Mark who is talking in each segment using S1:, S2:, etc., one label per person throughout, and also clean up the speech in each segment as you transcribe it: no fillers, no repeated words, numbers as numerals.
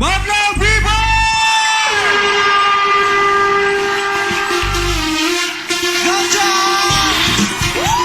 S1: Madlang people!
S2: Go, John!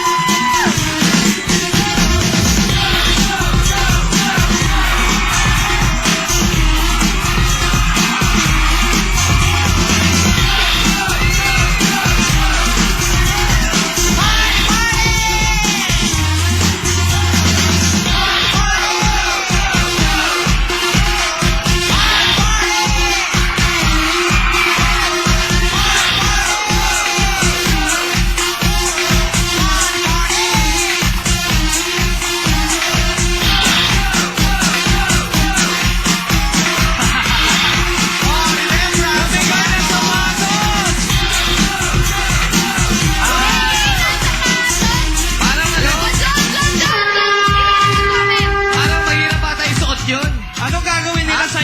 S1: Anong gagawin nila sa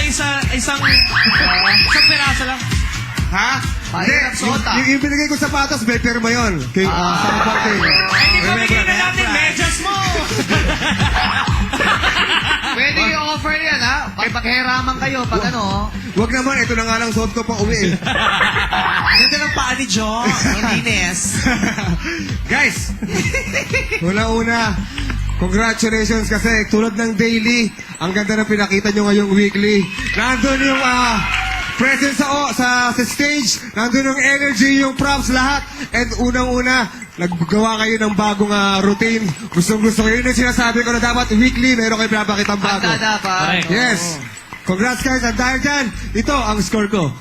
S1: isang piraso lang?
S3: Ha?
S2: Hindi,
S3: Yung ibinigay ko sapatos, may pirma yun. Kay, sa party.
S1: Ay, di ba bigyan na natin medyas mo?
S2: Pwede yung offer yan, ha? Paghiraman kayo pag ano.
S3: Wag naman, ito na nga lang suot ko pa uwi.
S2: Ganda ng paa ni John. Ang linis.
S3: Guys, una-una, congratulations kasi tulad ng daily, ang ganda na pinakita nyo ngayong weekly. Nandun yung presence sa stage, nandun yung energy, yung props, lahat. And unang-una, naggawa kayo ng bagong routine. Gustong-gusto kayo. Yun yung sinasabi ko na dapat weekly, meron kayo pinapakitang bago.
S2: Handa dapat.
S1: Correct.
S3: Yes. Congrats guys. At dahil dyan, ito ang score ko.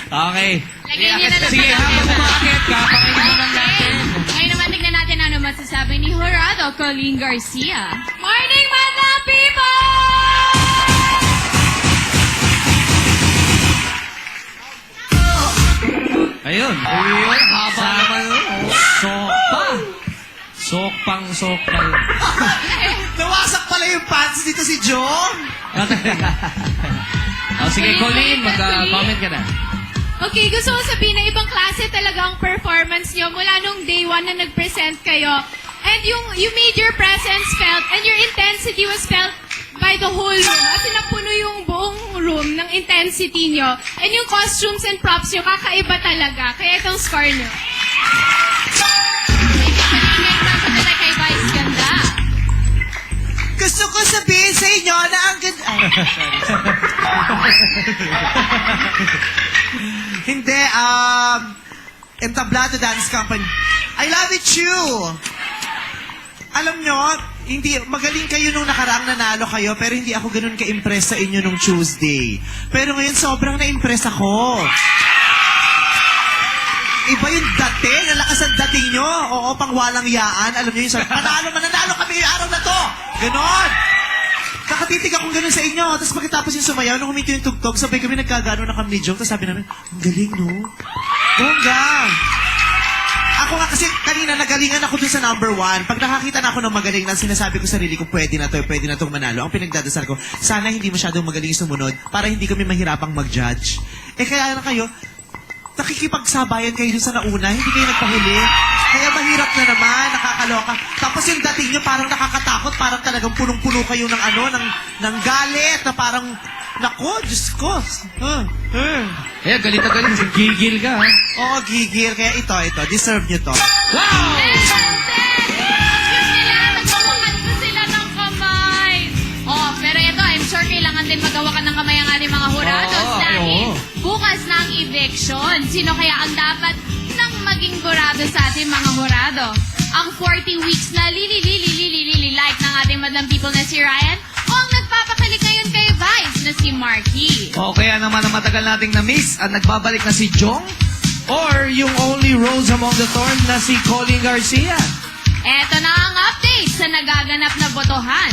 S1: Okay.
S4: Lagyan niyo na lang
S1: Sige,
S4: sa
S1: habang
S4: camera.
S1: umakit, kapakinggan lang natin.
S4: Ngayon naman tignan natin ano masasabi ni Jurado Colleen Garcia. Morning, Madlang people!
S1: Ayun.
S2: Ayun, haba naman yun.
S1: Sok pa yun.
S2: Nawasak pala yung pants dito si John.
S1: Sige, Colleen, mag-comment ka na.
S4: Okay, gusto ko sabihin na ibang klase talaga ang performance nyo mula nung day one na nag-present kayo. And you made your presence felt and your intensity was felt by the whole room. Kasi napuno yung buong room ng intensity nyo. And yung costumes and props nyo, kakaiba talaga. Kaya itong score nyo. Kay Vice, ganda.
S2: Gusto ko sabihin sa inyo na ang ganda... Ay, Hindi, Entablado Dance Company. I love it, you! Alam nyo, hindi, magaling kayo nung nakaraang nanalo kayo, pero hindi ako ganun ka-impress sa inyo nung Tuesday. Pero ngayon, sobrang na-impress ako. Iba yung dating, ang lakas ang dating nyo. Oo, pang walang yaan. Alam nyo yung sabi, mananalo kami yung araw na to. Ganon. Nakatitig akong ganun sa inyo. Tapos pagkatapos yung sumayaw, nung huminto yung tugtog, sabay kami nagkagano na kami ni Jong. Tapos sabi namin, ang galing, no? Bongga. Ako nga kasi kanina nagalingan ako dun sa number 1. Pag nakakita na ako ng magaling na sinasabi ko sarili ko, pwede na itong manalo. Ang pinagdadasal ko, sana hindi masyadong magaling sumunod para hindi kami mahirapang mag-judge. Kaya na kayo, nakikipagsabayan kayo dun sa nauna, hindi kayo nagpahuli. Kaya mahirap na naman, nakakaloka. Tapos yung dating nyo parang nakakatakot, parang talagang punong-puno kayo ng ng galit, na parang, nako, Diyos ko.
S1: Kaya galit na galit. Gigil ka, ha?
S2: Oo, gigil. Kaya ito, deserve nyo to.
S1: Wow!
S4: Sila ng kamay. Oh, pero ito, I'm sure kailangan din magawa ka ng kamay ang ating mga hurados dahil bukas na ang eviction. Sino kaya ang dapat nang maging burado sa ating mga hurado? Ang 40 weeks na like ng ating madlang people na si Ryan o ang nagpapakilig ngayon kay Vice na si Marky?
S2: O kaya naman ang matagal nating na-miss at nagbabalik na si Jong?
S1: Or yung only rose among the thorns na si Colleen Garcia.
S4: Eto na ang update sa nagaganap na botohan.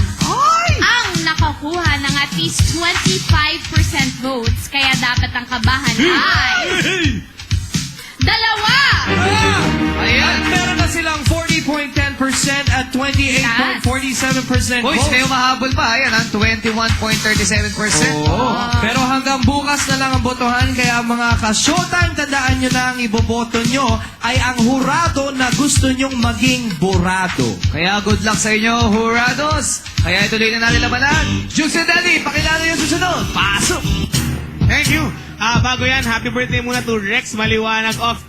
S4: Ang nakakuha ng at least 25% votes, kaya dapat ang kabahan ay... Dalawa!
S1: Ayan, meron na silang 40.10% at 28.47%
S2: Uy,
S1: vote.
S2: kayo mahabol pa. Ayan, ang 21.37%.
S1: Oo. Pero hanggang bukas na lang ang botohan, kaya mga ka-showtime, tandaan nyo na ang iboboto nyo ay ang hurado na gusto nyong maging burado.
S2: Kaya good luck sa inyo, hurados! Kaya ituloy na natin labanan. Jukes and Daddy, pakilala yung susunod! Pasok!
S5: Thank you. Bago yan, happy birthday muna to Rex Maliwanag of